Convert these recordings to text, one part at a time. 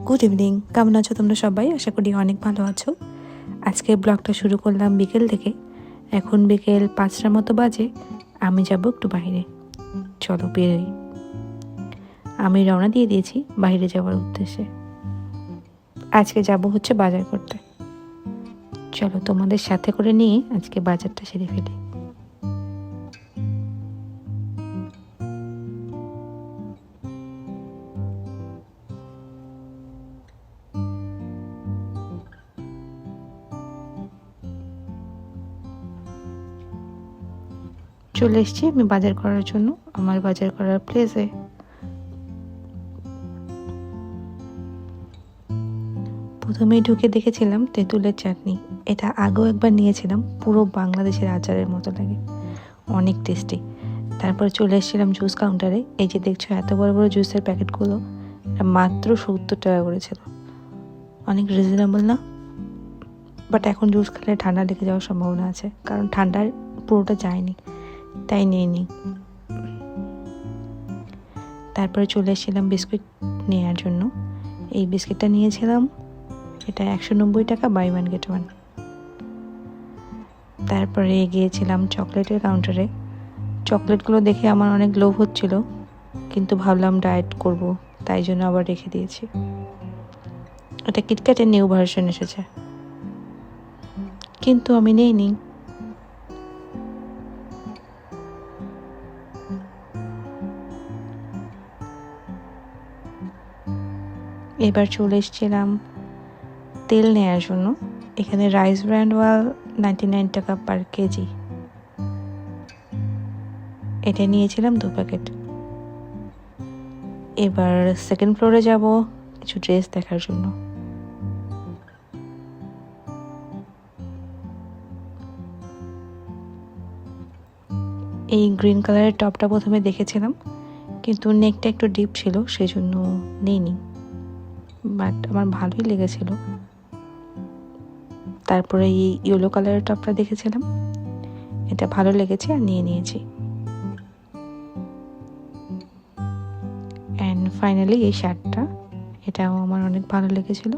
Good evening, কেমন আছো তোমরা সবাই? আশা করি অনেক ভালো আছো। আজকে ব্লগটা শুরু করলাম বিকেল থেকে। এখন বিকেল 5টার মতো বাজে। আমি যাব একটু বাইরে, চলো বেরোই। আমি রওনা দিয়ে দিয়েছি বাইরে যাওয়ার উদ্দেশ্যে। আজকে যাব হচ্ছে বাজার করতে। চলো তোমাদের সাথে করে নিয়ে আজকে বাজারটা সেরে ফেলি। চলে এসেছি আমি বাজার করার জন্য আমার বাজার করার প্লেসে। প্রথমেই ঢুকে দেখেছিলাম তেঁতুলের চাটনি। এটা আগেও একবার নিয়েছিলাম, পুরো বাংলাদেশের আচারের মতো লাগে, অনেক টেস্টি। তারপর চলে এসেছিলাম জুস কাউন্টারে। এই যে দেখছো এত বড় বড় জুসের প্যাকেটগুলো, মাত্র 70 টাকা করেছিল। অনেক রিজনেবল না? বাট এখন জুস খেলে ঠান্ডা লেগে যাওয়ার সম্ভাবনা আছে, কারণ ঠান্ডার পুরোটা যায়নি, তাই নিয়ে নিই। তারপরে চলে এসেছিলাম বিস্কুট নেওয়ার জন্য। এই বিস্কিটটা নিয়েছিলাম, এটা 190 টাকা, বাই ওয়ান গেট ওয়ান। তারপরে গিয়েছিলাম চকলেটের কাউন্টারে। চকলেটগুলো দেখে আমার অনেক লোভ হচ্ছিল, কিন্তু ভাবলাম ডায়েট করব, তাই জন্য আবার রেখে দিয়েছি। এটা কিটক্যাটের নিউ ভার্সন এসেছে, কিন্তু আমি নিইনি। এবার চলে এসেছিলাম তেল নেওয়ার জন্য। এখানে রাইস ব্র্যান্ড ওয়াল 99 টাকা পার কেজি। এটা নিয়েছিলাম 2 প্যাকেট। এবার সেকেন্ড ফ্লোরে যাব কিছু ড্রেস দেখার জন্য। এই গ্রিন কালারের টপটা প্রথমে দেখেছিলাম, কিন্তু নেকটা একটু ডিপ ছিল, সেজন্য নিইনি, বাট আমার ভালোই লেগেছিল। তারপরে এই ইয়েলো কালারের টপটা দেখেছিলাম, এটা ভালো লেগেছে আর নিয়ে নিয়েছি। অ্যান্ড ফাইনালি এই শার্টটা, এটাও আমার অনেক ভালো লেগেছিল,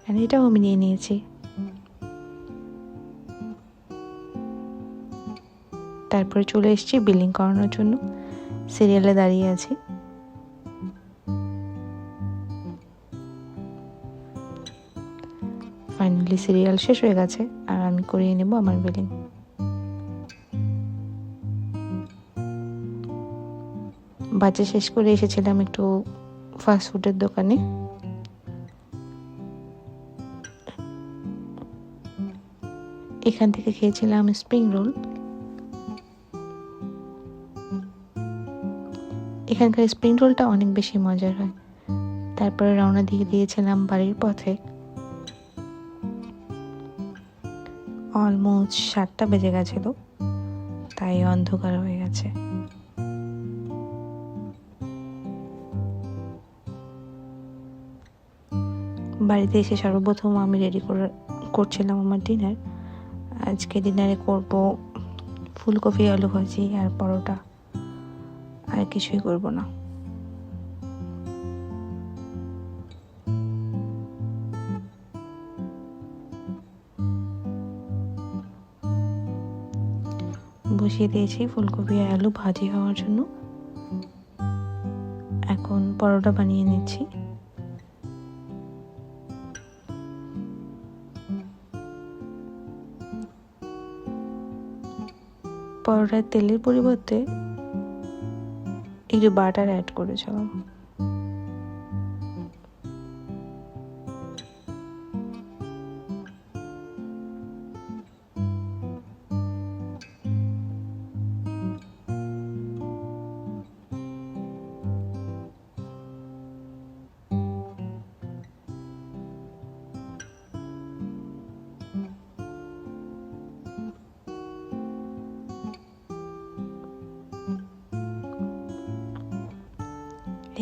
অ্যান্ড এটাও আমি নিয়ে নিয়েছি। তারপরে চলে এসেছি বিলিং করানোর জন্য। সিরিয়ালে দাঁড়িয়ে আছি। ফাইনালি সিরিয়াল শেষ হয়ে গেছে, আর আমি করিয়ে নেব আমার বিলিং। বাজার শেষ করে এসেছিলাম একটু ফাস্টফুডের দোকানে। এখান থেকে খেয়েছিলাম স্প্রিং রোল। এখানকার স্প্রিং রোলটা অনেক বেশি মজার হয়। তারপরে রওনা দিয়ে দিয়েছিলাম বাড়ির পথে। অলমোস্ট 7টা বেজে গেছিল, তাই অন্ধকার হয়ে গেছে। বাড়িতে এসে সর্বপ্রথম আমি রেডি করছিলাম আমার ডিনার। আজকে ডিনারে করব ফুলকপি আলু ভাজি আর পরোটা, আর কিছুই করব না। বসিয়ে দিয়েছি ফুলকপি আর আলু ভাজি হওয়ার জন্য। এখন পরোটা বানিয়ে নিচ্ছি। পরোটার তেলের পরিবর্তে একটু বাটার অ্যাড করেছিলাম।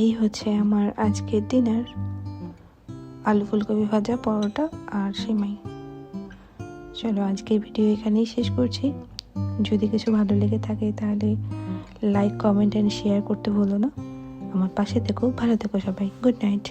এই হচ্ছে আমার আজকের ডিনার, আলু ফুলকপি ভাজা, পরোটা আর সেমাই। চলো আজকের ভিডিও এখানেই শেষ করছি। যদি কিছু ভালো লেগে থাকে তাহলে লাইক, কমেন্ট অ্যান্ড শেয়ার করতে ভুলো না। আমার পাশে থেকো, ভালো থেকো সবাই। Good night.